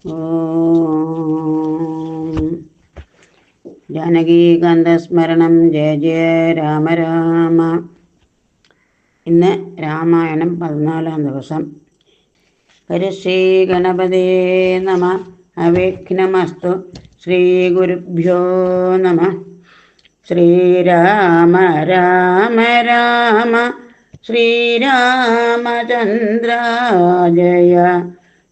ഓം ജാനകീകാന്തസ്മരണം ജയ ജയ രാമ രാമ. ഇന്ന് രാമായണം 14-ാം ദിവസം. ഹരിശ്രീ ഗണപതേ നമ. അവിഘ്നമസ്തു. ശ്രീ ഗുരുഭ്യോ നമ. ശ്രീരാമ രാമ രാമ ശ്രീരാമചന്ദ്ര ജയ.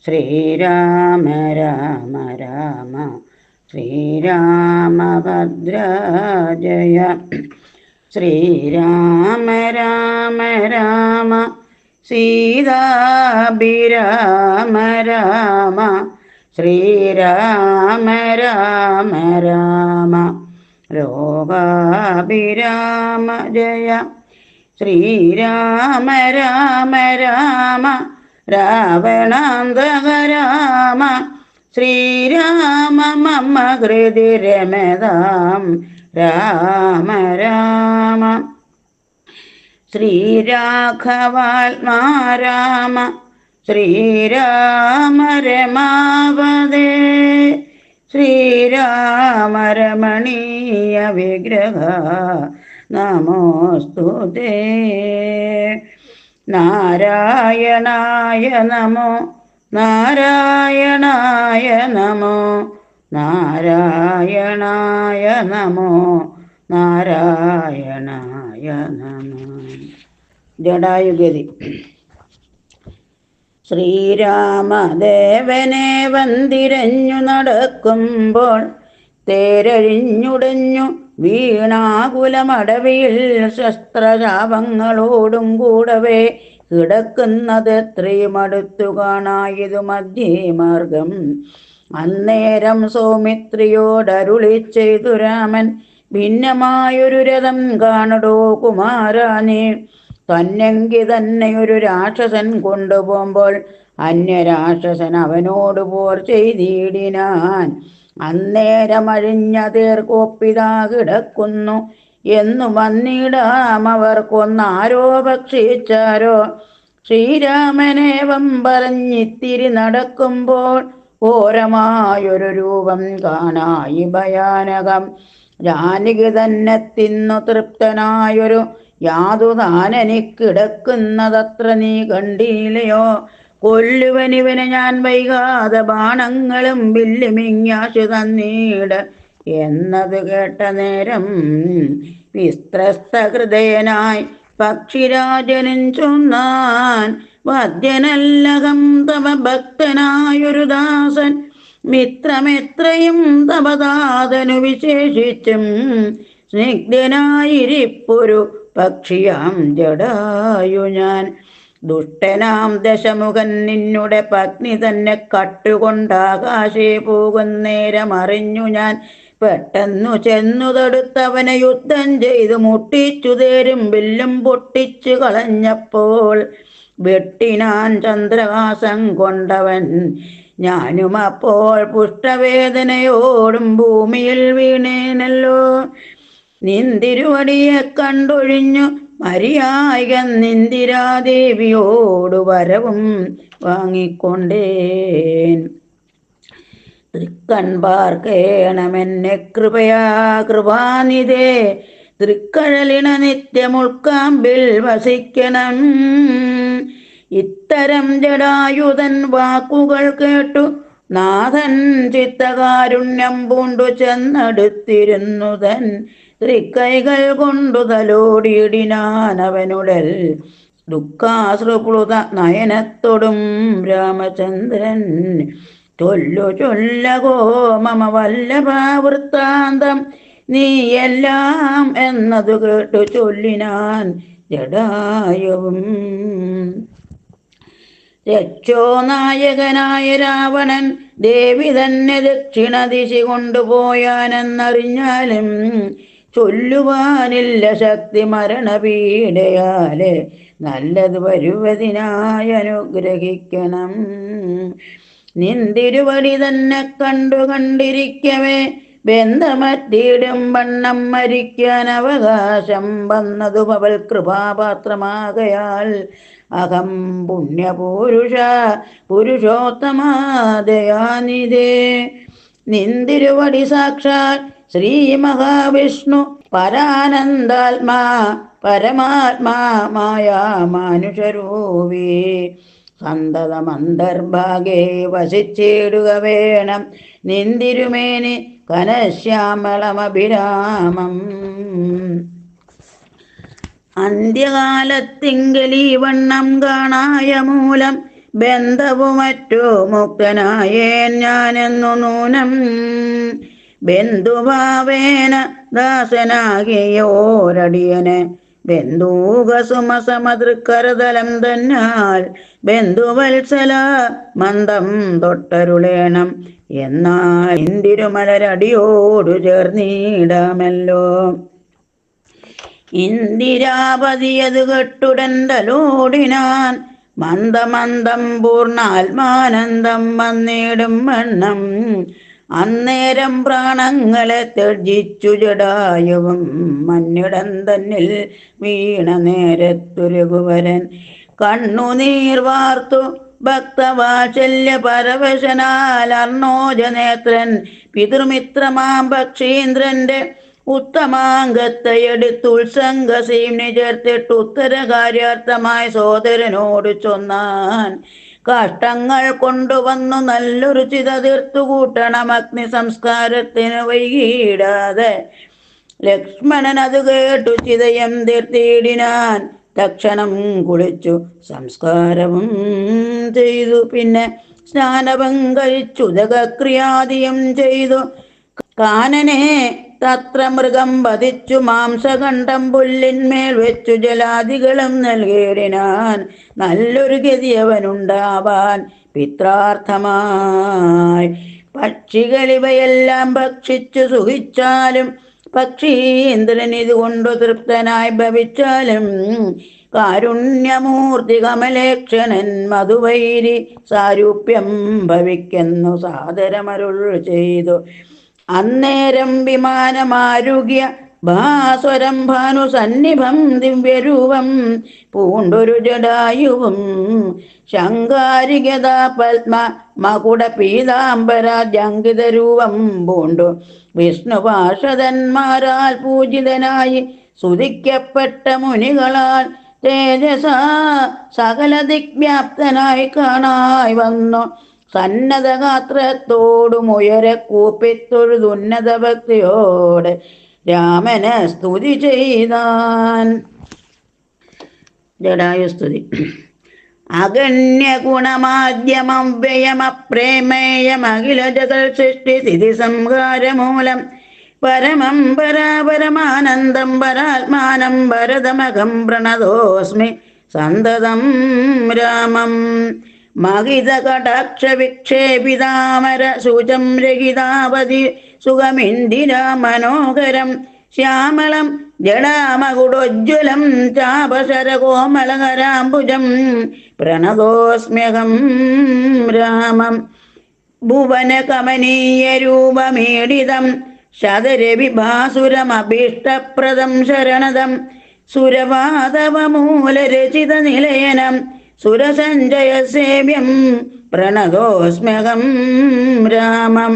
ശ്രീരാമ രാമ രാമ ശ്രീരാമഭദ്ര ജയ. ശ്രീരാമ രാമ രാമ സീതാഭിരാമ രാമ. ശ്രീരാമ രാമ രാമ ലോകാഭിരാമ ജയ. ശ്രീരാമ രാമ രാമ രാവണാന്തക രാമ. ശ്രീരാമ മമ ഹൃദി രമതാം രാമ രാമ. ശ്രീരാഘവാത്മാ രാമ. ശ്രീരാമ രമാവതേ. ശ്രീരാമ രമണീയ വിഗ്രഹ നമോസ്തുതേ. നാരായണായ നമോ നാരായണായ നമോ നാരായണായ നമോ നാരായണായ നമോ. ജടായുഗതി. ശ്രീരാമദേവനെ വന്തിരഞ്ഞു നടക്കുമ്പോൾ തേരഴിഞ്ഞുടഞ്ഞു വീണാകുലമടവിയിൽ ശസ്ത്രശാപങ്ങളോടും കൂടവേ കിടക്കുന്നത് എത്രയുമടുത്തു കാണായതു മധ്യേ മാർഗം. അന്നേരം സൗമിത്രിയോടരുളി ചെയ്തു രാമൻ, ഭിന്നമായൊരു രഥം കാണടോ കുമാരാനേ. തന്നെങ്കി തന്നെ ഒരു രാക്ഷസൻ കൊണ്ടുപോകുമ്പോൾ അന്യരാക്ഷസൻ അവനോട് പോർ ചെയ്തിടിനാൻ. അന്നേരമഴിഞ്ഞ തേർക്കോപ്പിതാ കിടക്കുന്നു എന്നു വന്നിടാം അവർ കൊന്നാരോ ഭക്ഷിച്ചാരോ. ശ്രീരാമനേവം പറഞ്ഞിത്തിരി നടക്കുമ്പോൾ ഘോരമായൊരു രൂപം കാണായി ഭയാനകം. ജാനകി തന്നെ തിന്നു തൃപ്തനായൊരു യാതുതാനെനിക്കിടക്കുന്നതത്ര നീ കണ്ടില്ലയോ. കൊല്ലുവനിവനെ ഞാൻ വൈകാതെ ബാണങ്ങളും വില്ലുമിങ്ങാശു തന്നീട എന്നത് കേട്ട നേരം വിസ്ത്രസ്ത ഹൃദയനായി പക്ഷിരാജനും ചൊന്നാൻ, വദ്യനല്ലകം തവ ഭക്തനായൊരു ദാസൻ മിത്രമെത്രയും തപദാതനു വിശേഷിച്ചും സ്നിഗ്ധനായിരിപ്പൊരു പക്ഷിയാം ജടായു ഞാൻ. ദുഷ്ടനാം ദശമുഖൻ നിന്നുടെ പത്നി തന്നെ കട്ടുകൊണ്ടാകാശേ പോകുന്നേരം അറിഞ്ഞു ഞാൻ. പെട്ടെന്നു ചെന്നു തടുത്തവനെ യുദ്ധം ചെയ്തു മുട്ടിച്ചു തേരും വില്ലും പൊട്ടിച്ചു കളഞ്ഞപ്പോൾ വെട്ടിനാൻ ചന്ദ്രഹാസം കൊണ്ടവൻ. ഞാനും അപ്പോൾ പുഷ്ടവേദനയോടും ഭൂമിയിൽ വീണേനല്ലോ. നിന്തിരുവടിയെ കണ്ടൊഴിഞ്ഞു മരിയായ നിന്ദിരാദേവിയോടു വരവും വാങ്ങിക്കൊണ്ടേൻ. തൃക്കൺപാർക്കേണമെന്നെ കൃപയാ കൃപാനിധേ. തൃക്കഴലിണ നിത്യമുൾക്കാമ്പിൽ വസിക്കണം. ഇത്തരം ജടായുധൻ വാക്കുകൾ കേട്ടു നാഥൻ ചിത്തകാരുണ്യം പൂണ്ടു ചെന്നടുത്തിരുന്നുതൻ. തൃക്കൈകൾ കൊണ്ടു തലോടിയിടിനാനവനുടൽ ദുഃഖാശ്രുപ്ലുത നയനത്തോടും രാമചന്ദ്രൻ. ചൊല്ലകോ മമ വല്ലഭാവൃത്താന്തം നീയെല്ലാം എന്നതു കേട്ടു ചൊല്ലിനാൻ ജടായുവും. രക്ഷോ നായകനായ രാവണൻ ദേവി തന്നെ ദക്ഷിണ ദിശ കൊണ്ടുപോയാനെന്നറിഞ്ഞാലും ചൊല്ലുവാനില്ല ശക്തി മരണപീഡയാല്. നല്ലത് വരുവതിനായി അനുഗ്രഹിക്കണം. നിന്തിരുവടി തന്നെ കണ്ടിരിക്കവേ ബന്ധമറ്റിടും വണ്ണം മരിക്കാൻ അവകാശം വന്നതു അവൾ കൃപാപാത്രമാകയാൽ അഹം പുണ്യപുരുഷ പുരുഷോത്തമാദയാനിധേ. നിന്തിരുവടി സാക്ഷാൽ ശ്രീ മഹാവിഷ്ണു പരാനന്ദാത്മാ പരമാത്മാ മായാ മാനുഷരൂപി സന്തതമന്തർഭാഗേ വസിച്ചിടുക വേണം നിന്തിരുമേനി ഘനശ്യാമളമഭിരാമം. അന്ത്യകാലത്തിങ്കലീ വണ്ണം കാണായ മൂലം ബന്ധവു മറ്റു മുക്തനായേൻ ഞാനെന്നു നൂനം. ബന്ധുഭാവേന ദാസനാകിയോരടിയന് ബന്ധൂകസുമസമതൃക്കരതലം തന്നാൽ ബന്ധുവത്സല മന്ദം തൊട്ടരുളേണം എന്നാൽ ഇന്ദിരുമലരടിയോടു ചേർന്നിടാമല്ലോ. ഇന്ദിരാപതിയതു കെട്ടുടൻ തലോടിനാൻ മന്ദമന്ദം പൂർണ്ണാത്മാനന്ദം വന്നിടും വണ്ണം. അന്നേരം പ്രാണങ്ങളെ ത്യജിച്ചു ജടായുവും മന്നിടം തന്നിൽ വീണ നേരത്തുരഘുവരൻ കണ്ണുനീർ വാർത്തു ഭക്തവാത്സല്യ പരവശനാൽ അർണോജനേത്രൻ പിതൃമിത്രമാം പക്ഷീന്ദ്രന്റെ ഉത്തമാംഗത്തെയെടുത്ത് ഉത്സംഗസീമ്നി ചേർത്തിട്ട് ഉത്തരകാര്യാർത്ഥമായി സോദരനോട് ചൊന്നാൻ. കാഷ്ടങ്ങൾ കൊണ്ടുവന്നു നല്ലൊരു ചിത തീർത്തുകൂട്ടണം അഗ്നി സംസ്കാരത്തിന് വൈകിടാതെ. ലക്ഷ്മണൻ അത് കേട്ടു ചിതയം തീർത്തിയിടിനാൻ. തക്ഷണം കുളിച്ചു സംസ്കാരവും ചെയ്തു. പിന്നെ സ്നാനവും കഴിച്ചു ഉദകക്രിയാദിയും ചെയ്തു. കാനനെ തത്ര മൃഗം വധിച്ചു മാംസഖണ്ഡം പുല്ലിന്മേൽ വെച്ചു ജലാദികളും നൽകിയിടിനാൻ. നല്ലൊരു ഗതിയവനുണ്ടാവാൻ പിത്രാർത്ഥമായി. പക്ഷികളിവയെല്ലാം ഭക്ഷിച്ചു സുഖിച്ചാലും പക്ഷീന്ദ്രൻ ഇതുകൊണ്ടു തൃപ്തനായി ഭവിച്ചാലും കാരുണ്യമൂർത്തി കമലേക്ഷണൻ മധുവൈരി സാരൂപ്യം ഭവിക്കുന്നു സാദരമരുൾ ചെയ്തു. അന്നേരം വിമാനമാരുഗ്യ ഭാസ്വരം ഭാനു സന്നിഭം ദിവ്യരൂപം പൂണ്ടൊരു ജടായുവും ശങ്കാരികത പത്മ മകുട പീതാംബരാജങ്കിത രൂപം പൂണ്ടു വിഷ്ണു പാർഷദന്മാരാൽ പൂജിതനായി സ്തുതിക്കപ്പെട്ട മുനികളാൽ തേജസ സകല ദിഗ്വ്യാപ്തനായി കാണായി വന്നു. സന്നദ്ധഗാത്രത്തോടും ഉയരെ കൂപ്പിത്തൊഴുതുന്നത ഭക്തിയോടെ രാമനെ സ്തുതി ചെയ്താൻ. ജടായുസ്തുതി. അഗണ്യ ഗുണമാദ്യമവ്യയമപ്രേമേയമഖില ജഗൽ സൃഷ്ടി സ്ഥിതി സംഹാരമൂലം പരമം പരാപരമാനന്ദം പരാത്മാനം ഭരതമകം പ്രണതോസ്മി സന്തതം രാമം. മഹിത കടാക്ഷ വിക്ഷേപിതാമര ശുചം രഹിതാവതി സുഖമിന്ദിരാ മനോഹരം ശ്യാമളം ജടാമകുടോജ്വലം ചാപശര കോമളകരാംബുജം പ്രണതോസ്മ്യഹം രാമം. ഭുവന കമനീയ രൂപമീഡിതം ശതരവിഭാസുരമഭീഷ്ടപ്രദം ശരണദം സുരവാതവമൂലരചിത നിലയനം സുരസഞ്ജയ സേവ്യം പ്രണതോസ്മ്യഹം രാമം.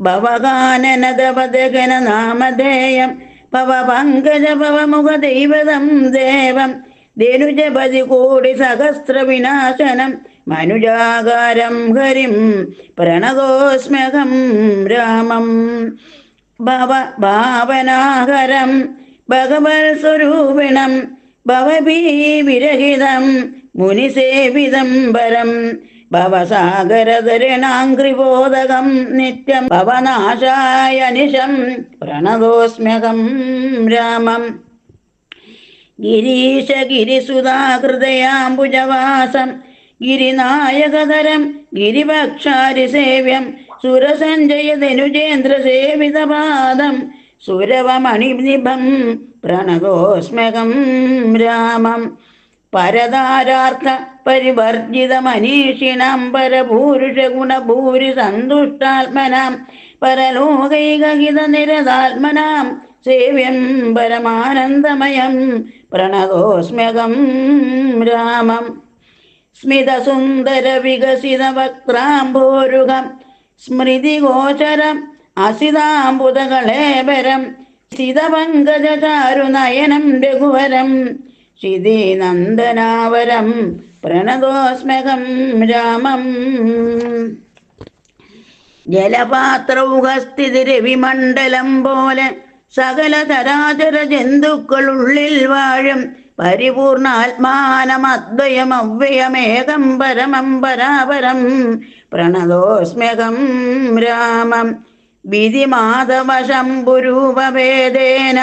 ഭവകാനനദവദഗന നാമധേയം ഭവപങ്കജ ഭവമുഖദൈവതം ദേവം ധനുജപതി കോടി സഹസ്ര വിനാശനം മനുജാകാരം ഹരിം പ്രണതോസ്മ്യഹം രാമം. ഭവ ഭാവനാഹരം ഭഗവത് സ്വരൂപിണം ഭവഭീവിരഹിതം മുനിസേവിതം പരം ഭവസാഗരതരണാംഘ്രിബോധകം നിത്യം ഭവനാശായ നിശം പ്രണതോസ്മ്യഹം രാമം. ഗിരീശ ഗിരിസുധാഹൃദയാംബുജവാസം ഗിരിനായകധരം ഗിരിഭക്ഷാരിസേവ്യം സുരസഞ്ജയ ധനുജേന്ദ്ര സേവിതപാദം സുരവമണിനിഭം പ്രണതോസ്മ്യഹം രാമം. പരതാരാർത്ഥ പരിവർജിത മനീഷിണാം പരഭൂരുഷ ഗുണഭൂരി സന്തുഷ്ടാത്മനാം പരലോകൈകഹിത നിരതാത്മനാം സേവ്യം പരമാനന്ദമയം പ്രണതോസ്മ്യകം രാമം. സ്മിതസുന്ദര വികസിത വക്രാംബോരുഹം സ്മൃതിഗോചരം അസിതാംബുതകളേബരം സിതപങ്കജചാരുനയനം രഘുവരം ശിതിനന്ദനാവരം പ്രണതോസ്മ്യകം രാമം. ജലപാത്രൗഹസ്ഥിതി രവിമണ്ഡലം പോലെ സകല ചരാചര ജന്തുക്കളുള്ളിൽ വാഴും പരിപൂർണാത്മാനമദ്വയമവ്യയമേകം പരമം പരാപരം പ്രണതോസ്മ്യകം രാമം. വിധിമാധവശംഭുരൂപഭേദേന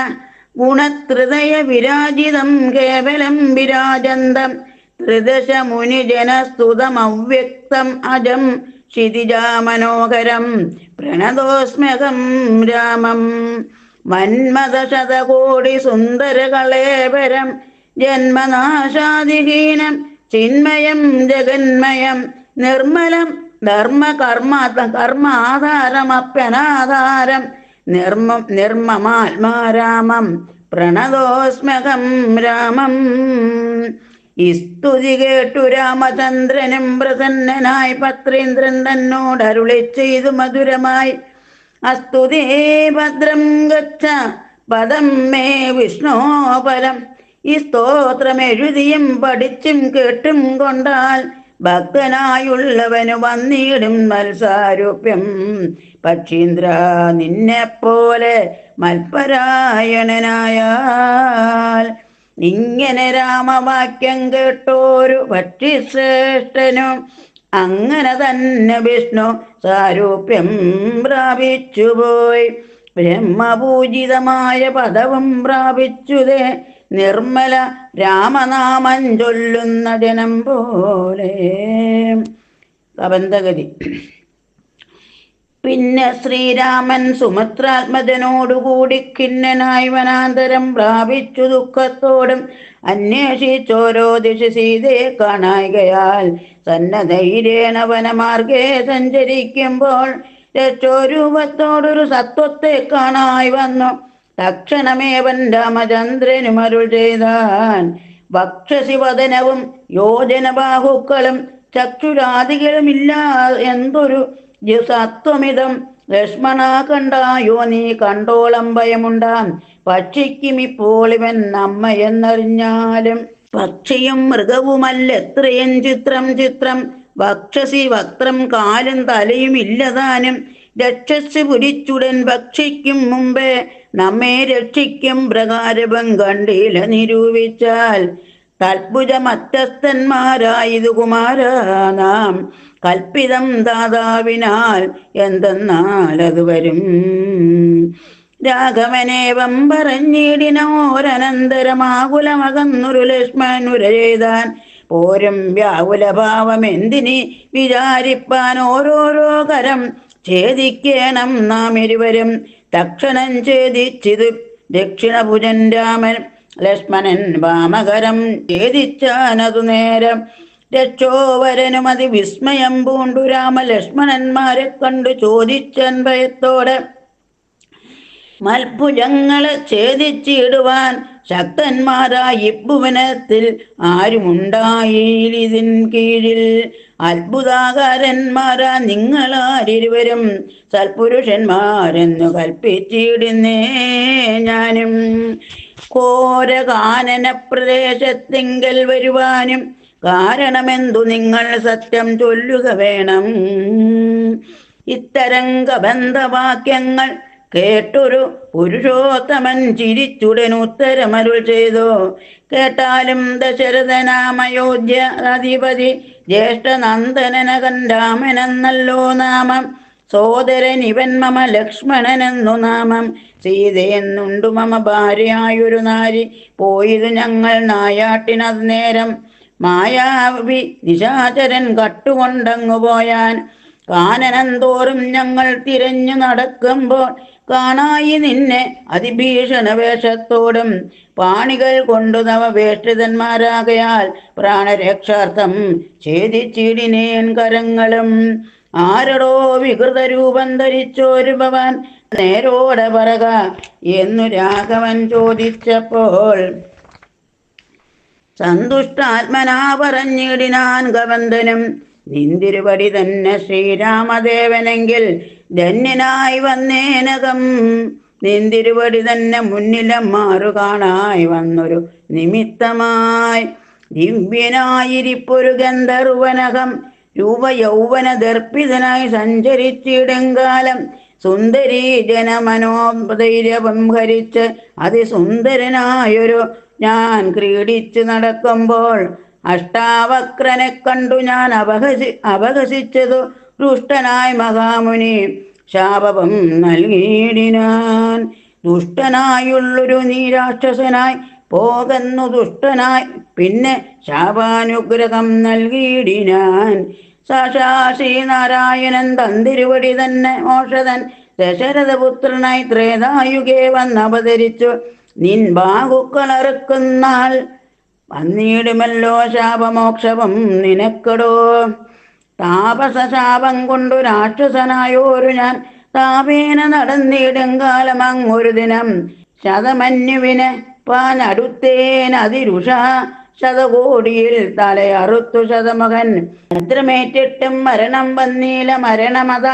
ഗുണത്രിതയ വിരാജിതം കേവലം വിരാജന്തം ത്രിദശ മുനിജനസ്തുതമവ്യക്തം അജം ക്ഷിതിജാമനോഹരം പ്രണതോസ്മ്യകം രാമം. മന്മഥശതകോടി സുന്ദരകളേവരം ജന്മനാശാദിഹീനം ചിന്മയം ജഗന്മയം നിർമ്മലം കർമാധാരമപ്യനാധാരം നിർമ്മമാത്മാരാമം പ്രണതോസ്മ്യകം രാമം. ഈ സ്തുതി കേട്ടു രാമചന്ദ്രനും പ്രസന്നനായി പത്രീന്ദ്രൻ തന്നോട് അരുളി ചെയ്തു മധുരമായി, അസ്തുതേ ഭദ്രം ഗച്ഛ പദം മേ വിഷ്ണോപരം. ഈ സ്തോത്രം എഴുതിയും പഠിച്ചും കേട്ടും കൊണ്ടാൽ ഭക്തനായുള്ളവന് വന്നിടും മത്സാരൂപ്യം. പക്ഷീന്ദ്ര നിന്നെപ്പോലെ മൽപരായണനായാൽ. ഇങ്ങനെ രാമവാക്യം കേട്ടോരു പക്ഷിശ്രേഷ്ഠനും അങ്ങനെ തന്നെ വിഷ്ണു സാരൂപ്യം പ്രാപിച്ചുപോയി. ബ്രഹ്മപൂജിതമായ പദവും പ്രാപിച്ചുതേ നിർമ്മല രാമനാമം ചൊല്ലുന്ന ജനം പോലെ. കബന്ധഗതി. പിന്നെ ശ്രീരാമൻ സുമിത്രാത്മജനോടുകൂടി ഖിന്നനായി വനാന്തരം പ്രാപിച്ചു ദുഃഖത്തോടും അന്വേഷിച്ചോരോ ദിശ സീതയെ കാണായികയാൽ സന്നദ്ധൈര്യേണ വനമാർഗേ സഞ്ചരിക്കുമ്പോൾ രക്ഷോരൂപത്തോടൊരു സത്വത്തെ കാണായി വന്നു. തക്ഷണമേവൻ രാമചന്ദ്രനും അരുൾ ചെയ്താൻ, വക്ഷസിവദനവും യോജന ബാഹുക്കളും ചക്ഷുരാദികളുമില്ല എന്തൊരു സത്വമിതം ലക്ഷ്മണ കണ്ടായോ നീ കണ്ടോളം ഭയമുണ്ടാം. പക്ഷിക്കും ഇപ്പോൾ ഇവൻ അമ്മയെന്നറിഞ്ഞാലും പക്ഷിയും മൃഗവുമല്ല എത്രയും ചിത്രം ചിത്രം. വക്ഷസി വക്രം കാലും തലയും ഇല്ലതാനും രക്ഷസ് പുരിച്ചുടൻ ഭക്ഷിക്കും മുമ്പേ നമ്മെ രക്ഷിക്കും പ്രകാരവും കണ്ടില നിരൂപിച്ചാൽ. തൽഭുജ മധ്യസ്ഥന്മാരായതു കുമാര നാം കൽപ്പിതം ദാതാവിനാൽ എന്തെന്നാൽ അത് വരും. രാഘവനേവം പറഞ്ഞിടിനോരനന്തരമാകുലമകന്നൊരു ലക്ഷ്മണുര ചെയ്താൻ. പോരും വ്യാകുലഭാവം എന്തിനി വിചാരിപ്പാൻ, ഓരോരോ കരം ഛേദിക്കേണം നാം ഇരുവരും. തക്ഷണം ഛേദിച്ചിതു ദക്ഷിണഭുജൻ രാമൻ, ലക്ഷ്മണൻ വാമകരം ഛേദിച്ചാനതു നേരം. രക്ഷോവരനും അതിവിസ്മയം പൂണ്ടു രാമ ലക്ഷ്മണന്മാരെ കണ്ടു ചോദിച്ചൻ ഭയത്തോടെ, മൽഭുജങ്ങളെ ഛേദിച്ചിടുവാൻ ശക്തന്മാരായി ഭുവനത്തിൽ ആരുമുണ്ടായിലിതിൻ കീഴിൽ. അത്ഭുതാകാരന്മാരാ നിങ്ങളാരിരുവരും സൽപുരുഷന്മാരെന്നു കൽപ്പിച്ചിടുന്നേ ഞാനും. ഘോരകാനന പ്രദേശത്തിങ്കൽ വരുവാനും കാരണമെന്തു നിങ്ങൾ സത്യം ചൊല്ലുക വേണം. ഇത്തരം കബന്ധവാക്യങ്ങൾ കേട്ടൊരു പുരുഷോത്തമൻ ചിരിച്ചുടൻ ഉത്തരമരുൾ ചെയ്തു. കേട്ടാലും ദശരഥനാമയോധ്യ അധിപതി ജ്യേഷ്ഠനന്ദനകൻ രാമനെന്നല്ലോ നാമം. സോദരൻ ഇവൻ മമ ലക്ഷ്മണനെന്നു നാമം. സീതയെന്നുണ്ടു മമ ഭാര്യയായൊരു നാരി. പോയിതു ഞങ്ങൾ നായാട്ടിനത് നേരം. മായാവി നിശാചരൻ കട്ടുകൊണ്ടങ്ങു പോയാൻ. കാനനം തോറും ഞങ്ങൾ തിരഞ്ഞു നടക്കുമ്പോൾ കാണായി നിന്നെ അതിഭീഷണ വേഷത്തോടും. പാണികൾ കൊണ്ടു നവ വേഷ്ടിതന്മാരാകയാൽ പ്രാണരക്ഷാർത്ഥം ഛേദിച്ചിടിനേൻ കരങ്ങളും. ആരടോ വികൃത രൂപം ധരിച്ചോരു ഭവാൻ നേരോടെ പറക എന്നു രാഘവൻ ചോദിച്ചപ്പോൾ സന്തുഷ്ടാത്മനാ പറഞ്ഞിടിനാൻ ഗവന്ദനും നിന്തിരുപടി തന്നെ ശ്രീരാമദേവനെങ്കിൽ ധന്യനായി വന്നേനകം നിന്തിരുപടി തന്നെ മുന്നിലും മാറു കാണായി വന്നൊരു നിമിത്തമായി ദിവ്യനായിരിപ്പൊരു ഗന്ധർവനകം രൂപയൗവന ദർപ്പിതനായി സഞ്ചരിച്ചിടുങ്കാലം സുന്ദരീ ജനമനോധൈര്യവും ഹരിച്ച് അതിസുന്ദരനായൊരു ഞാൻ ക്രീഡിച്ചു നടക്കുമ്പോൾ അഷ്ടാവക്രനെ കണ്ടു ഞാൻ അപഹസിച്ചതു ദുഷ്ടനായി മഹാമുനി ശാപം നൽകിയിടിനാൻ ദുഷ്ടനായുള്ളൊരു നീ രാക്ഷസനായി പോകുന്നു ദുഷ്ടനായി പിന്നെ ശാപാനുഗ്രഹം നൽകിയിടിനാൻ സാക്ഷാ ശ്രീനാരായണൻ തന്തിരുവടി തന്നെ മോഷതൻ ദശരഥപുത്രനായി ത്രേതായുഗേ വന്നവതരിച്ചു നിൻ ബാഹുക്കളറുക്കുന്നാൾ വന്നിടുമല്ലോ ശാപമോക്ഷവും നിനക്കടോ താപസശാപം കൊണ്ടു രാക്ഷസനായോരു ഞാൻ താപേന നടന്നിടുങ്കാലം അങ്ങൊരു ദിനം ശതമന്യുവിനെ പാനടുത്തേനതിരുഷ ശതകോടിയിൽ തലയറുത്തു ശതമകൻ ഭദ്രമേറ്റിട്ടും മരണം വന്നീല മരണമത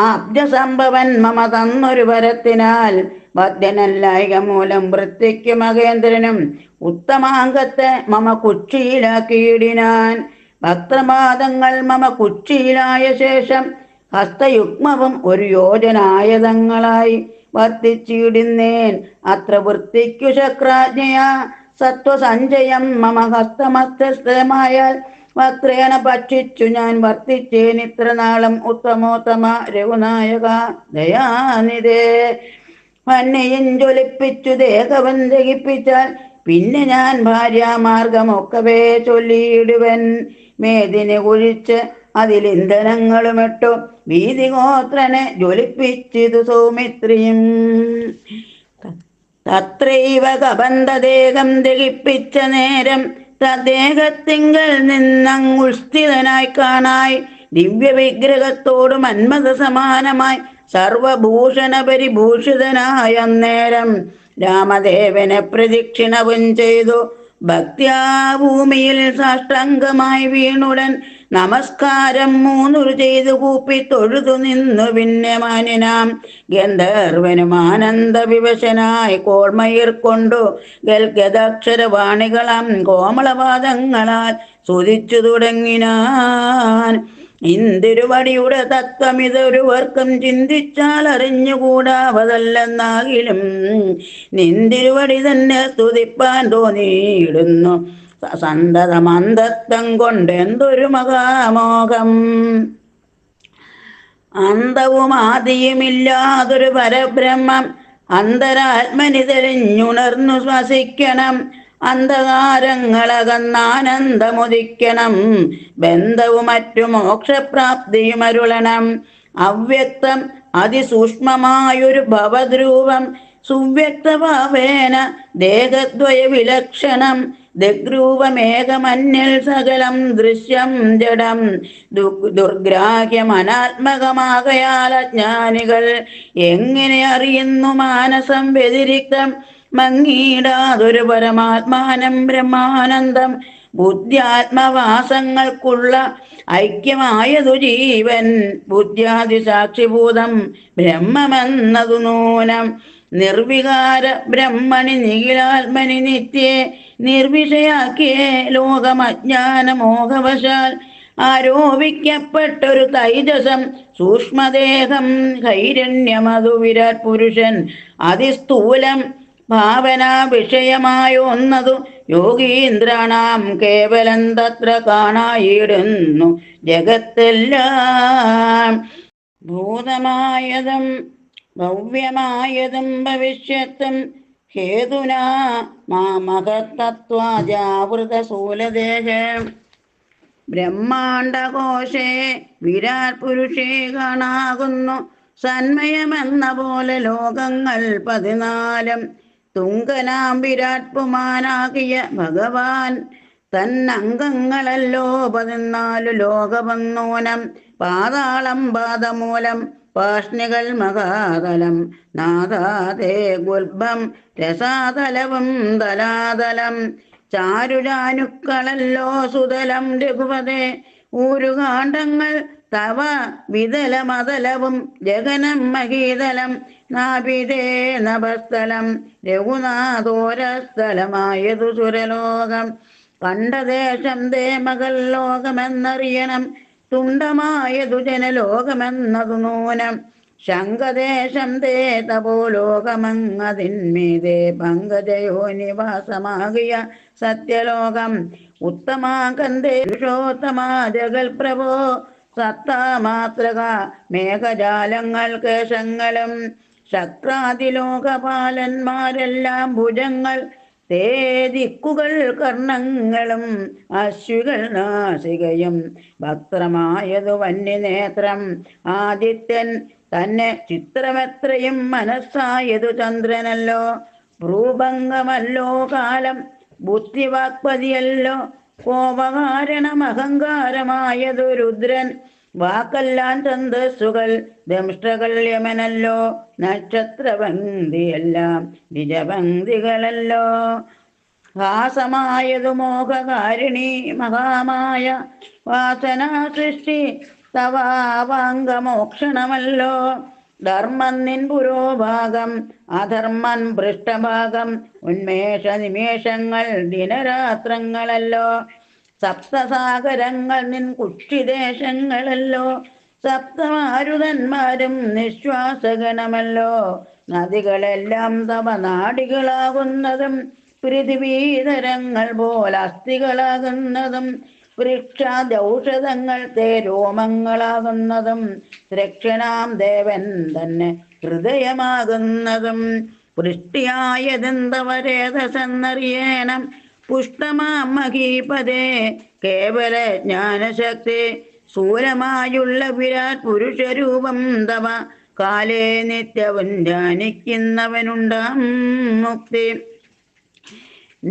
ആബ്ജസംഭവൻ മമ തന്നൊരു വരത്തിനാൽ ഭദ്രനല്ലായിക മൂലം വൃത്തിക്ക് മകേന്ദ്രനും ഉത്തമാംഗത്തെ മമ കുക്ഷിയിലാക്കിയിടിനാൻ ഭക്തപാദങ്ങൾ മമ കുക്ഷിയിലായ ശേഷം ഹസ്തയുഗ്മവും ഒരു യോജനായതങ്ങളായി വർത്തിച്ചിടുന്നേൻ അത്ര വൃത്തിക്കു ശക്രാജ്ഞയാ സത്വസഞ്ചയം മമ ഹസ്തമസ്തമായാൽ വക്രേണ ഭക്ഷിച്ചു ഞാൻ വർത്തിച്ചേനിത്ര നാളം ഉത്തമോത്തമ രഘുനായക ദയാനിതേ വന്യയും ജ്വലിപ്പിച്ചു ദേഹവൻ ദഹിപ്പിച്ചാൽ പിന്നെ ഞാൻ ഭാര്യാമാർഗമൊക്കവേ ചൊല്ലിയിടുവൻ മേദിനെ കുഴിച്ച് അതിലിന്ധനങ്ങളുമിട്ടു വീതിഗോത്രനെ ജ്വലിപ്പിച്ചിതു സൗമിത്രിയും തത്രൈവ കബന്ധദേഹം ദഹിപ്പിച്ച നേരം തദ്ദേഹത്തിങ്കൽ നിന്നങ്ങുഷ്ഠിതനായി കാണായി ദിവ്യവിഗ്രഹത്തോട് മന്മഥ സമാനമായി സർവഭൂഷണ പരിഭൂഷിതനായ അന്നേരം രാമദേവനെ പ്രദക്ഷിണവും ചെയ്തു ഭക്ത്യാ ഭൂമിയിൽ സാഷ്ടാംഗമായി വീണുടൻ നമസ്കാരം മൂന്നുരു ചെയ്തു കൂപ്പി തൊഴുതു നിന്നു പിന്നെ മാനിനാം ഗന്ധർവനും ആനന്ദ വിവശനായി കോൾമയിർ കൊണ്ടു ഗൽഗദാക്ഷരവാണികളാം കോമളപാദങ്ങളാൽ സ്തുതിച്ചു തുടങ്ങിനാൻ ഇന്ദിരുവടിയുടെ തത്വമിതൊരുവർക്കും ചിന്തിച്ചാൽ അറിഞ്ഞുകൂടാവതല്ലെന്നാകിലും നിന്തിരുവടി തന്നെ സ്തുതിപ്പാൻ തോന്നിയിടുന്നു സന്തതമന്തത്വം കൊണ്ടെന്തൊരു മഹാമോഹം അന്തവും ആദിയുമില്ലാതൊരു പരബ്രഹ്മം അന്തരാത്മനി തെളിഞ്ഞുണർന്നു ശ്വസിക്കണം അന്ധകാരങ്ങളകന്നാനന്ദമുദിക്കണം ബന്ധവും മറ്റു മോക്ഷപ്രാപ്തിയും അരുളണം അവ്യക്തം അതിസൂക്ഷ്മമായൊരു ഭവദ്രൂപം സുവ്യക്തഭാവേന ദേഹദ്വയ വിലക്ഷണം ദഗ്രൂപമേകമന്യൽ സകലം ദൃശ്യം ജഡം ദുർഗ്രാഹ്യം അനാത്മകമാകയാൽ അജ്ഞാനികൾ എങ്ങനെ അറിയുന്നു മാനസം വ്യതിരിക്തം മങ്ങീടാതൊരു പരമാത്മാനം ബ്രഹ്മാനന്ദം ബുദ്ധ്യാത്മവാസങ്ങൾക്കുള്ള ഐക്യമായതു ജീവൻ ബുദ്ധ്യാദി സാക്ഷിഭൂതം ബ്രഹ്മമെന്നതു നൂനം നിർവികാര ബ്രഹ്മണി നിഖിലാത്മനി നിത്യേ നിർവിഷയാക്കിയേ ലോകമജ്ഞാനമോഹവശാൽ ആരോപിക്കപ്പെട്ടൊരു തൈജസം സൂക്ഷ്മദേഹം ഹൈരണ്യമതു വിരാട് പുരുഷൻ അതിസ്ഥൂലം ഭാവന വിഷയമായൊന്നതു യോഗീന്ദ്രാണാം കേവലം തത്ര കാണായിടുന്നു ജഗത്തെല്ലാം ഭൂതമായതും ഭവ്യമായതും ഭവിഷ്യത്തും ഹേതുനാ മാമഹത്തത്വാജാവൃത സ്ഥൂലദേഹം ബ്രഹ്മാണ്ടകോശേ വിരാട് പുരുഷേ കാണാകുന്നു സന്മയമെന്ന പോലെ ലോകങ്ങൾ 14 തുങ്കനാം വിരാട് പുമാനാകിയ ഭഗവാൻ തന്നംഗങ്ങളല്ലോ 14 ലോകമെന്നൂനം പാതാളം പാദമൂലം പാഷ്ണികൾ മഹാതലം നാദാതേ ഗുൽഭം രസാതലവും തലാതലം ചാരുജാനുക്കളല്ലോ സുതലം രഘുപതേ ഊരുകാണ്ഡങ്ങൾ തവ വിതലമതലവും ജഗനം മഹീതലം നാഭിതേ നഭസ്ഥലം രഘുനാഥോരസ്ഥലമായതു സുരലോകം കണ്ടദേശം ദേ മകൾ ലോകമെന്നറിയണം തുണ്ടമായതു ജനലോകമെന്നതു നൂനം ശങ്കദേശം തേ തപോ ലോകമങ്ങതിന്മീതേ പങ്കജയോ നിവാസമാകിയ സത്യലോകം ഉത്തമാകന്തേ പുരുഷോത്തമാ ജഗൽ പ്രഭോ സത്താമാത്രക മേഘജാലങ്ങൾ കേശങ്ങളും ശക്രാതിലോകപാലന്മാരെല്ലാം ഭുജങ്ങൾ തേ ദിക്കുകൾ കർണങ്ങളും അശ്വികൾ നാസികയും ഭക്തമായതു വന്യനേത്രം ആദിത്യൻ തന്നെ ചിത്രമെത്രയും മനസ്സായതു ചന്ദ്രനല്ലോ ഭ്രൂഭംഗമല്ലോ കാലം ബുദ്ധിവാക്പതിയല്ലോ കോപകാരണം അഹങ്കാരമായതു രുദ്രൻ വാക്കെല്ലാം ഛന്ദസ്സുകൾ ദംഷ്ടകൾ യമനല്ലോ നക്ഷത്രപംക്തിയെല്ലാം നിജപംക്തികളല്ലോ ഹാസമായതു മോഹകാരിണി മഹാമായ വാസനാ സൃഷ്ടി തവാവാംഗമോക്ഷണമല്ലോ ധർമ്മൻ നിൻ പുരോഭാഗം അധർമ്മൻ പൃഷ്ഠഭാഗം ഉന്മേഷ നിമേഷങ്ങൾ ദിനരാത്രങ്ങളല്ലോ സപ്തസാഗരങ്ങൾ നിൻ കുക്ഷിദേശങ്ങളല്ലോ സപ്തമാരുതന്മാരും നിശ്വാസഗണമല്ലോ നദികളെല്ലാം തവ നാടികളാകുന്നതും പൃഥിവീതരങ്ങൾ പോലെ അസ്ഥികളാകുന്നതും വൃക്ഷാദൌഷധങ്ങൾ തേ രോമങ്ങളാകുന്നതും രക്ഷനാം ദേവൻ തന്നെ ഹൃദയമാകുന്നതും വൃഷ്ടിയായതെന്തവരേതസെന്നറിയേണം പുഷ്ടമാം മഹീപദേ കേവല ജ്ഞാനശക്തി സ്ഥൂലമായുള്ള വിരാട് പുരുഷരൂപം തവ കാലേ നിത്യവും ധ്യാനിക്കുന്നവനുണ്ടാം മുക്തി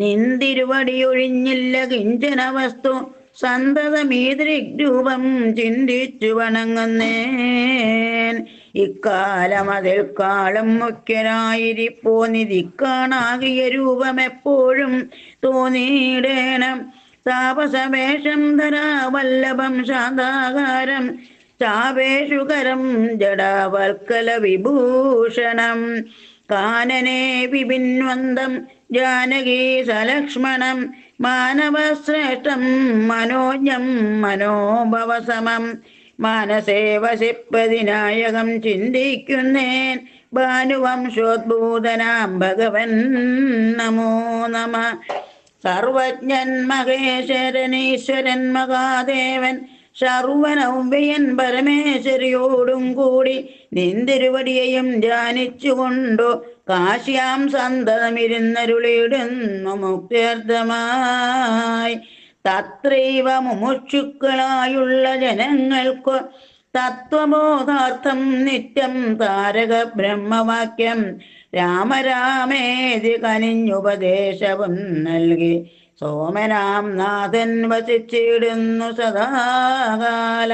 നിന്തിരുവടിയൊഴിഞ്ഞില്ല കിഞ്ചന വസ്തു സന്തതമീദൃഗ്രൂപം ചിന്തിച്ചു വണങ്ങുന്നേൻ ഇക്കാലം അതിൽ കാലം മുഖ്യനായിരിപ്പോ നിധിക്കാണാകിയ രൂപം എപ്പോഴും തോന്നിയിടേണം താപസവേഷം ധരാവല്ലഭം ശാന്താകാരം ചാപേഷുകരം ജടാവൽക്കല വിഭൂഷണം കാനനേ വിപിൻവന്തം ജാനകീ സലക്ഷ്മണം മാനവശ്രേഷ്ഠം മനോജ്ഞം മനോഭവസമം മാനസേ വസിപ്പതിനായകം ചിന്തിക്കുന്നേൻ ഭാനുവംശോദ്ഭൂതനാം ഭഗവൻ നമോ നമ സർവജ്ഞൻ മഹേശ്വരനീശ്വരൻ മഹാദേവൻ സർവനൗവ്യൻ പരമേശ്വരിയോടും കൂടി നിന്തിരുവടിയെയും ധ്യാനിച്ചുകൊണ്ടു കാശ്യാം സന്തതമിരുന്നരുളിയിടുന്നു മുക്തിയർത്ഥമായി തത്രൈവ മുമുക്ഷുക്കളായുള്ള ജനങ്ങൾക്കു തത്വബോധാർത്ഥം നിത്യം താരക ബ്രഹ്മവാക്യം രാമരാമേതി കനിഞ്ഞുപദേശവും നൽകി സോമനാം നാഥൻ വസിച്ചിടുന്നു സദാകാല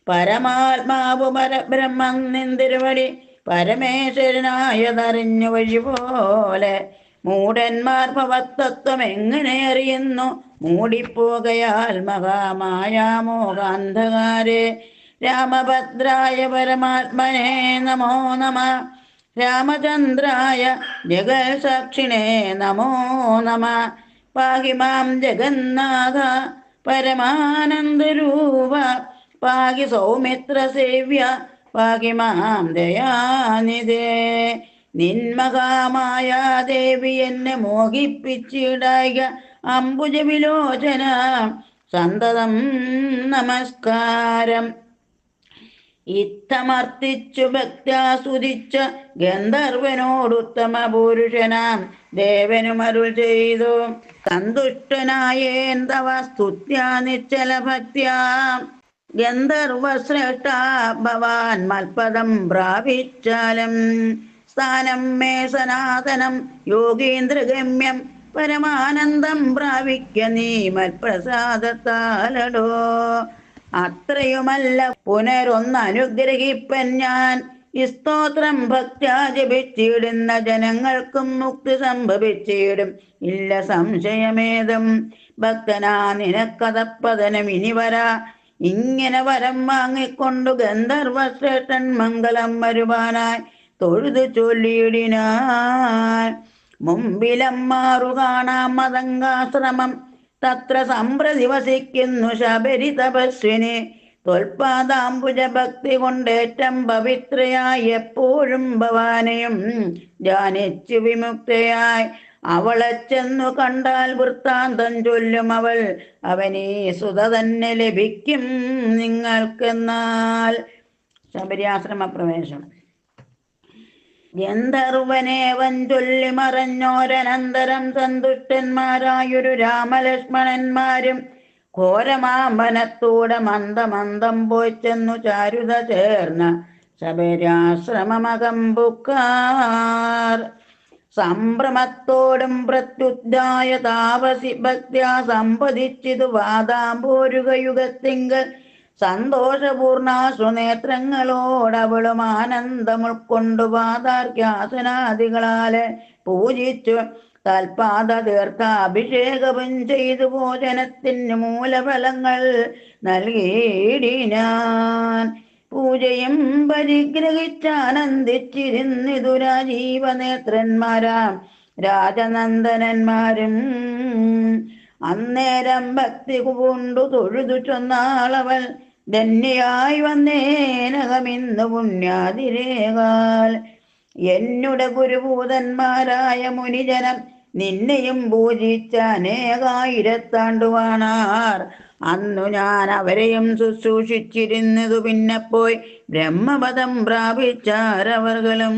പരമാത്മാവു പരബ്രഹ്മം നിന്തിരുവടി പരമേശ്വരനായതറിഞ്ഞു വഴി പോലെ മൂഢന്മാർ ഭവത്തത്വം എങ്ങനെ അറിയുന്നു മൂടിപ്പോകയാൽ മഹാമായാമോകാന്ധകാരെ രാമഭദ്രായ പരമാത്മനെ നമോ നമ രാമചന്ദ്രായ ജഗത്സാക്ഷിണേ നമോ നമ പാഹി മാം ജഗന്നാഥ പരമാനന്ദരൂപ പാഹി സൗമിത്ര സേവ്യ പാഹി മാം ദയാനിധേ നിന്മകാമായ ദേവി എന്നെ മോഹിപ്പിച്ചിടായിക അംബുജ വിലോചന സന്തതം നമസ്കാരം ഇത്തമർത്തിച്ചു ഭക്ത്യാസ്വദിച്ച ഗന്ധർവനോടുത്തമ പുരുഷനാം ദേവനുമരുൾ ചെയ്തു സന്തുഷ്ടനായേൻ തവ സ്തുത്യാ നിശ്ചല ഭക്ത്യാ ഗന്ധർവശ്രേഷ്ഠ ഭവാൻ മൽപദം പ്രാപിച്ചാലും സ്ഥാനം മേ സനാതനം യോഗീന്ദ്രഗമ്യം പരമാനന്ദം പ്രാപിക്ക നീ മൽപ്രസാദത്താലടോ അത്രയുമല്ല പുനരൊന്നനുഗ്രഹിപ്പൻ ഞാൻ. ഈ സ്തോത്രം ഭക്ത്യാ ജപിച്ചിടുന്ന ജനങ്ങൾക്കും മുക്തി സംഭവിച്ചിടും, ഇല്ല സംശയമേതും. ഭക്തനാ നിനക്കതപ്പതനം ഇനി വരാ. ഇങ്ങനെ വരം വാങ്ങിക്കൊണ്ടു ഗന്ധർവശ്രേഷ്ഠൻ മംഗളം വരുവാനായി തൊഴുതു ചൊല്ലിയിടിനാൻ. മുമ്പിലമ്മാറു കാണാം മതങ്കാശ്രമം, തത്ര സമ്പ്രതി വസിക്കുന്നു ശബരി തപസ്വിനി. തൊൽപാദാംബുജ ഭക്തി കൊണ്ടേറ്റം പവിത്രയായി എപ്പോഴും ഭവാനെയും ധ്യാനിച്ചു വിമുക്തയായി. അവളെ ചെന്നു കണ്ടാൽ വൃത്താന്തം ചൊല്ലും അവൾ, അവനീ സുത തന്നെ ലഭിക്കും നിങ്ങൾക്കെന്നാൽ. ശബരിയാശ്രമ പ്രവേശം. ഗന്ധർവനേവൻ ചൊല്ലി മറഞ്ഞോരനന്തരം സന്തുഷ്ടന്മാരായൊരു രാമലക്ഷ്മണന്മാരും ഘോരമാമ്പനത്തൂടെ മന്ദമന്ദം പോയി ചെന്നു ചാരുത ചേർന്ന ശബരിയാശ്രമമകം ബുക്കാർ. സംഭ്രമത്തോടും പ്രത്യുദ്ധായ താപസി ഭക്ത്യാ സമ്പതിച്ചിതു വാദാംബോരുകയുഗത്തിങ്കൽ സന്തോഷപൂർണാശ്രു നേത്രങ്ങളോടവളും ആനന്ദം ഉൾക്കൊണ്ടു പാദാർഘ്യാസനാദികളാലെ പൂജിച്ചു തൽപാദ തീർത്ഥാഭിഷേകവും ചെയ്തു ഭോജനത്തിന് മൂലഫലങ്ങൾ നൽകിയിടിനാൻ. പൂജയും പരിഗ്രഹിച്ചാനന്ദിച്ചിരുന്നിതു രാജീവനേത്രന്മാരാം രാജനന്ദനന്മാരും. അന്നേരം ഭക്തി പൂണ്ടു തൊഴുതു ചൊന്നാളവൾ, ധന്യയായി വന്നേനകമിന്നു പുണ്യാതിരേകാൽ. എന്നുടെ ഗുരുഭൂതന്മാരായ മുനിജനം നിന്നെയും പൂജിച്ച അനേകായിരത്താണ്ടുവാണാർ. അന്നു ഞാൻ അവരെയും ശുശ്രൂഷിച്ചിരുന്നതു, പിന്നെ പോയി ബ്രഹ്മപദം പ്രാപിച്ചാരവർകളും.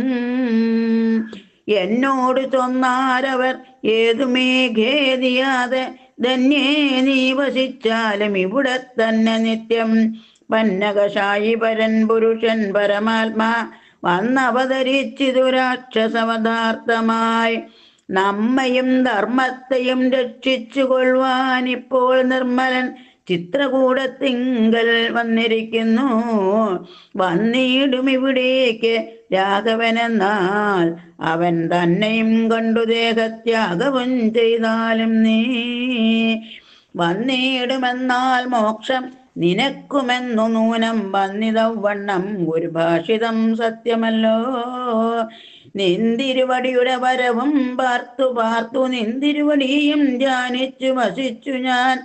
എന്നോട് ചൊന്നാരവർ ഏതുമേ ഖേദിയാതെ, ധന്യേ നീ വസിച്ചാലും ഇവിടെ തന്നെ നിത്യം. പന്നകശായി പരൻ പുരുഷൻ പരമാത്മാ വന്നവതരിച്ചിതു രാക്ഷസവതാർത്ഥമായി. നമ്മയും ധർമ്മത്തെയും രക്ഷിച്ചു കൊള്ളുവാനിപ്പോൾ നിർമ്മലൻ ചിത്രകൂടത്തിങ്കൽ വന്നിരിക്കുന്നു. വന്നിടും ഇവിടേക്ക് രാഘവനെന്നാൽ, അവൻ തന്നെയും കണ്ടു ദേഹത്യാഗവും ചെയ്താലും നീ. വന്നിടുമെന്നാൽ മോക്ഷം നിനക്കുമെന്നു നൂനം വന്നിതവണ്ണം ഒരു ഭാഷിതം സത്യമല്ലോ. നിന്തിരുവടിയുടെ വരവും പാർത്തു പാർത്തു നിന്തിരുവടിയും ധ്യാനിച്ചു വസിച്ചു ഞാൻ.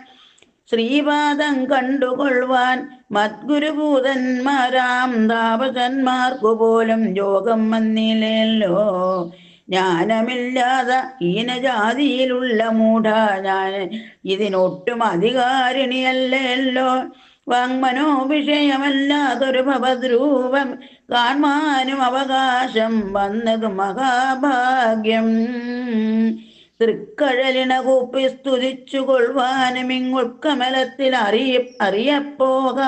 ശ്രീപാദം കണ്ടുകൊള്ളുവാൻ മദ്ഗുരുഭൂതന്മാരാം താപസന്മാർക്കു പോലും യോഗം വന്നില്ലല്ലോ. ജ്ഞാനമില്ലാതെ ഹീനജാതിയിലുള്ള മൂഢ ഞാൻ ഇതിനൊട്ടും അധികാരിണിയല്ലല്ലോ. വാങ്മനോ വിഷയമല്ലാതൊരു ഭവദ്രൂപം കാൺമാനും അവകാശം വന്നതു മഹാഭാഗ്യം. തൃക്കഴലിണ കൂപ്പി സ്തുതിച്ചു കൊള്ളുവാനും ഇങ്ങുൾക്കമലത്തിൽ അറിയപ്പോക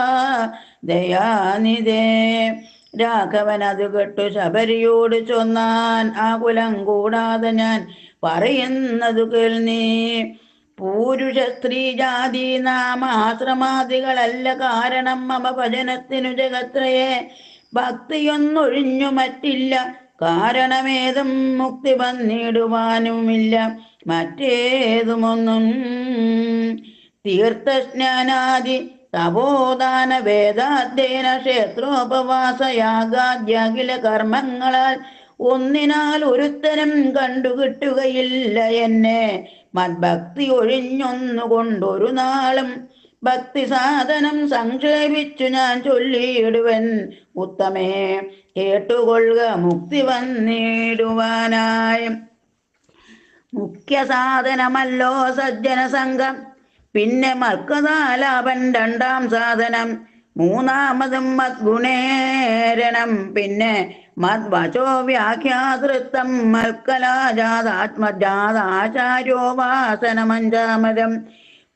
ദയാനിധേ. രാഘവൻ അത് കേട്ടു ശബരിയോട് ചൊന്നാൻ, ആകുലം കൂടാതെ ഞാൻ പറയുന്നതു കേൾനീ. പൂരുഷ സ്ത്രീ ജാതി നാമാശ്രമാദികളല്ല കാരണം മമ ഭജനത്തിനു ജഗത്രയെ. ഭക്തിയൊന്നൊഴിഞ്ഞു മറ്റില്ല കാരണമേതും, മുക്തി വന്നിടുവാനുമില്ല മറ്റേതുമൊന്നും. തീർത്ഥസ്നാനാദി തപോദാന വേദാധ്യയന ക്ഷേത്രോപവാസയാഗാദ്യഖില കർമ്മങ്ങളാൽ ഒന്നിനാൽ ഒരുത്തരം കണ്ടുകിട്ടുകയില്ല എന്നെ. മദ്ഭക്തി ഒഴിഞ്ഞൊന്നുകൊണ്ടൊരു നാളും ഭക്തി സാധനം സംക്ഷേപിച്ചു ഞാൻ ചൊല്ലിയിടുവൻ. ഉത്തമേ കേട്ടുകൊള്ളുക മുക്തി വന്നിടുവാനായി. മുഖ്യ സാധനമല്ലോ സജ്ജന സംഘം, പിന്നെ മർക്കതാലാപൻ രണ്ടാം സാധനം. മൂന്നാമതും മദ്ഗുണേരണം, പിന്നെ മദ്വചോ വ്യാഖ്യാതൃത്വം മൽക്കലാജാതാത്മജാതാചാര്യോപാസനം അഞ്ചാമതം.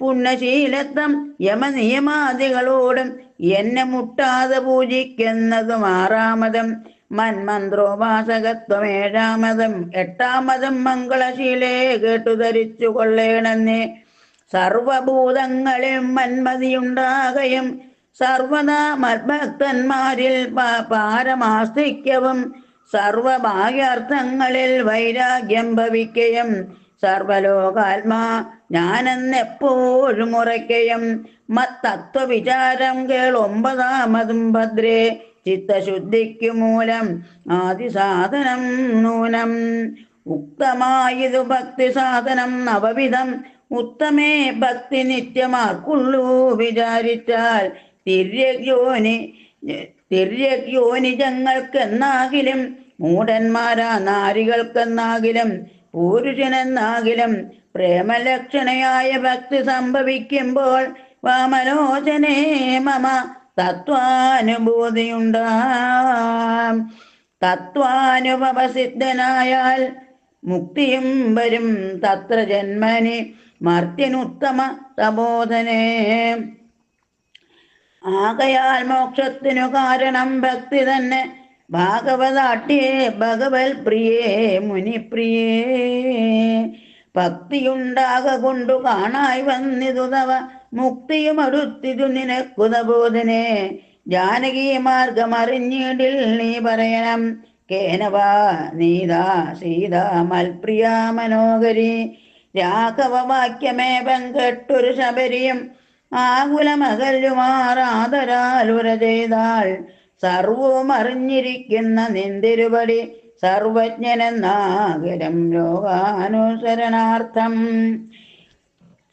പുണ്യശീലത്വം യമനിയമാദികളോടും എന്നെ മുട്ടാതെ പൂജിക്കുന്നതും ആറാമതും. മന്മന്ത്രോപാസകത്വം ഏഴാമതും. എട്ടാമതും മംഗളശീലേ കേട്ടു ധരിച്ചു കൊള്ളേണെന്നേ. സർവഭൂതങ്ങളിൽ മന്മതിയുണ്ടാകയും സർവദാ മത്ഭക്തന്മാരിൽ പാരമാസ്തിക്യവും സർവഭാഗ്യാർത്ഥങ്ങളിൽ വൈരാഗ്യം ഭവിക്കയും സർവലോകാത്മാ ഞാനെന്നെപ്പോഴും ഉറയ്ക്കയും മത്തത്വവിചാരം കേളൊമ്പതാമതും ഭദ്രേ ചിത്തശുദ്ധിക്കു മൂലം ആദിസാധനം നൂനം ഉക്തമായതു ഭക്തി സാധനം നവവിധം ഉത്തമേ ഭക്തി നിത്യമാർക്കുള്ളൂ വിചാരിച്ചാൽ തിര്യഗ്യോനിജങ്ങൾക്കെന്നാകിലും മൂഢന്മാരാ നാരികൾക്കെന്നാകിലും പുരുഷനെന്നാകിലും പ്രേമലക്ഷണയായ ഭക്തി സംഭവിക്കുമ്പോൾ വാമലോചനേ മമ തത്വാനുഭൂതിയുണ്ടാം. തത്വാനുഭവസിദ്ധനായാൽ മുക്തിയും വരും തത്ര ജന്മനി മർത്യനുത്തമ തബോധനേ. ആകയാൽ മോക്ഷത്തിനു കാരണം ഭക്തി തന്നെ. ഭാഗവതാട്യേ ഭഗവത് പ്രിയേ മുനിപ്രിയേ. ഭക്തിയുണ്ടാക കൊണ്ടു കാണായി വന്നിതു തവ മുക്തിയും അടുത്തിതു നിനക്കുതബോധനെ. ജാനകി മാർഗമറിഞ്ഞിടിൽ നീ പറയണം കേനവാ നീതാ സീതാ മൽപ്രിയ മനോഹരി. രാഘവ വാക്യമേവം കേട്ടൊരു ശബരിയും ആകുലമകലുമാറാദരാലുര ചെയ്താൾ. സർവവും അറിഞ്ഞിരിക്കുന്ന നിന്തിരുപടി സർവജ്ഞനെന്നാകരം ലോകാനുസരണാർത്ഥം.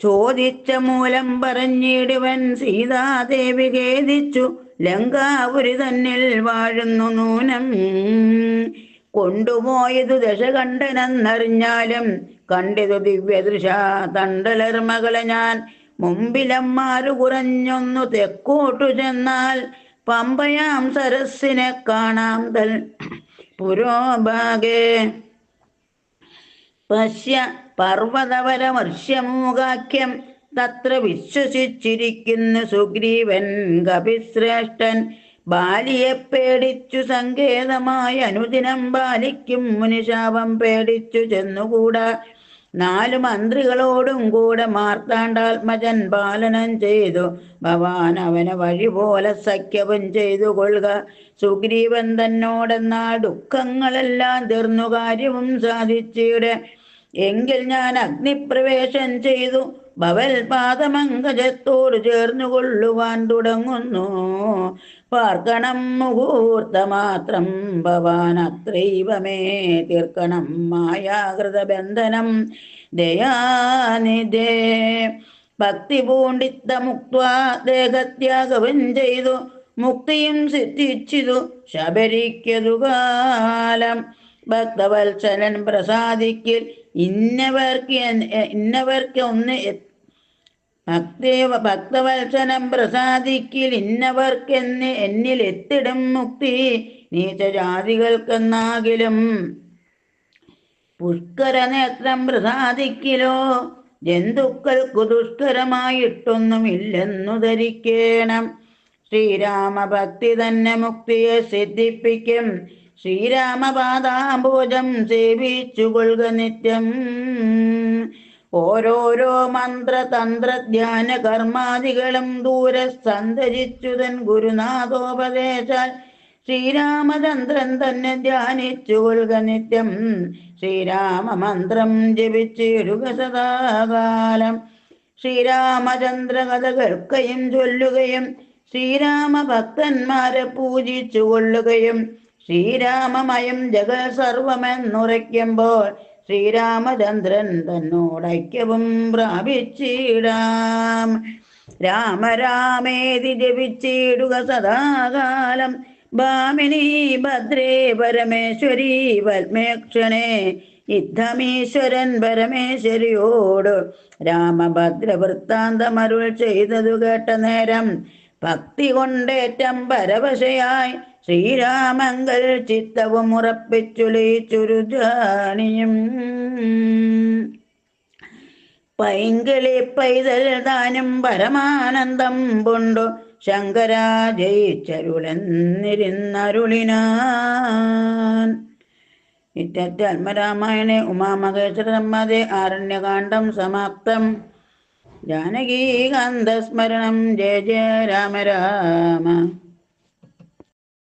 ചോദിച്ച മൂലം പറഞ്ഞിടുവൻ സീതാദേവി ഖേദിച്ചു ലങ്കാപുരി തന്നിൽ വാഴുന്നു നൂനം. കൊണ്ടുപോയതു ദശകണ്ഠനെന്നറിഞ്ഞാലും കണ്ടിതു ദിവ്യദൃശ തണ്ടലർമകളെ ഞാൻ. മുമ്പിലമ്മാരു കുറഞ്ഞൊന്നു തെക്കോട്ടു ചെന്നാൽ പമ്പയാം സരസ്സിനെ കാണാം തൽ പുരോഭാഗേ. പശ്യ പർവ്വതവരമർഷ്യമൂകാഖ്യം തത്ര വിശ്വസിച്ചിരിക്കുന്നു സുഗ്രീവൻ കപിശ്രേഷ്ഠൻ. ബാലിയെ പേടിച്ചു സങ്കേതമായി അനുദിനം ബാലിക്കും മുനിശാപം പേടിച്ചു ചെന്നുകൂടാ. 4 മന്ത്രികളോടും കൂടെ മാർത്താണ്ഡാത്മജൻ പാലനം ചെയ്തു. ഭവാൻ അവനെ വഴി പോലെ സഖ്യവും ചെയ്തു കൊള്ളുക. സുഗ്രീവൻ തന്നോടെന്നാ ദുഃഖങ്ങളെല്ലാം തീർന്നു കാര്യവും സാധിച്ചിടെ. എങ്കിൽ ഞാൻ അഗ്നിപ്രവേശം ചെയ്തു ഭവൽ പാദമങ്കജത്തോട് ചേർന്നു കൊള്ളുവാൻ തുടങ്ങുന്നു. പാർക്കണം മുഹൂർത്തമാത്രം ഭവാൻ അത്രൈവമേ തീർക്കണം മായാകൃത ബന്ധനം ദയാനിധേ. ഭക്തി പൂണ്ടിത്ത മുക്ത്വാ ദേഹത്യാഗവും ചെയ്തു മുക്തിയും സിദ്ധിച്ചിതു ശബരിക്കതു കാലം. ഭക്തവത്സലൻ പ്രസാദിക്കിൽ ഇന്നവർക്ക് ഒന്ന് ഭക്തവത്സനം പ്രസാദിക്കിൽ ഇന്നവർക്കെന്ന് എന്നിൽ എത്തിടും മുക്തി നീചജാതികൾക്കെന്നാകിലും. പുഷ്കരനേത്രം പ്രസാദിക്കിലോ ജന്തുക്കൾക്കു ദുഷ്കരമായിട്ടൊന്നുമില്ലെന്നു ധരിക്കേണം. ശ്രീരാമഭക്തി തന്നെ മുക്തിയെ സിദ്ധിപ്പിക്കും. ശ്രീരാമപാദാംബോജം സേവിച്ചുകൊള്ളുക നിത്യം. ഓരോരോ മന്ത്രതന്ത്ര ധ്യാന കർമാദികളും ദൂരെ സന്തരിച്ചുതൻ ഗുരുനാഥോപദേശാൽ ശ്രീരാമചന്ദ്രൻ തന്നെ ധ്യാനിച്ചുകൊള്ളുക നിത്യം. ശ്രീരാമമന്ത്രം ജപിച്ചിടുക സദാകാലം. ശ്രീരാമചന്ദ്ര കഥ കേൾക്കുകയും ചൊല്ലുകയും ശ്രീരാമഭക്തന്മാരെ പൂജിച്ചു കൊള്ളുകയും ശ്രീരാമമയം ജഗൽ സർവമെന്നുറയ്ക്കുമ്പോൾ ശ്രീരാമചന്ദ്രൻ തന്നോടൈക്യവും പ്രാപിച്ചിടാം. രാമ രാമേതി ജപിച്ചിടുക സദാകാലം. ഭാമിനി ഭദ്രേ പരമേശ്വരി പത്മേക്ഷണേ. യുദ്ധമീശ്വരൻ പരമേശ്വരിയോട് രാമഭദ്ര വൃത്താന്തമരുൾ ചെയ്തതു കേട്ട നേരം ഭക്തി കൊണ്ടേറ്റം പരവശയായി ശ്രീരാമങ്കൽ ചിത്തവും ഉറപ്പിച്ചു ലയിച്ചൊരു ജാനിയും. പൈങ്കിളി പൈതൽ താനും പരമാനന്ദം കൊണ്ടു ശങ്കരാ ജയിച്ചരുളെന്നിരുന്നരുളിനാൻ. ഇത്യത്യാത്മരാമായണേ ഉമാമഹേശ്വര സംവാദേ ആരണ്യകാണ്ഡം സമാപ്തം. ജാനകീകാന്തസ്മരണം ജയ ജയ രാമ രാമ.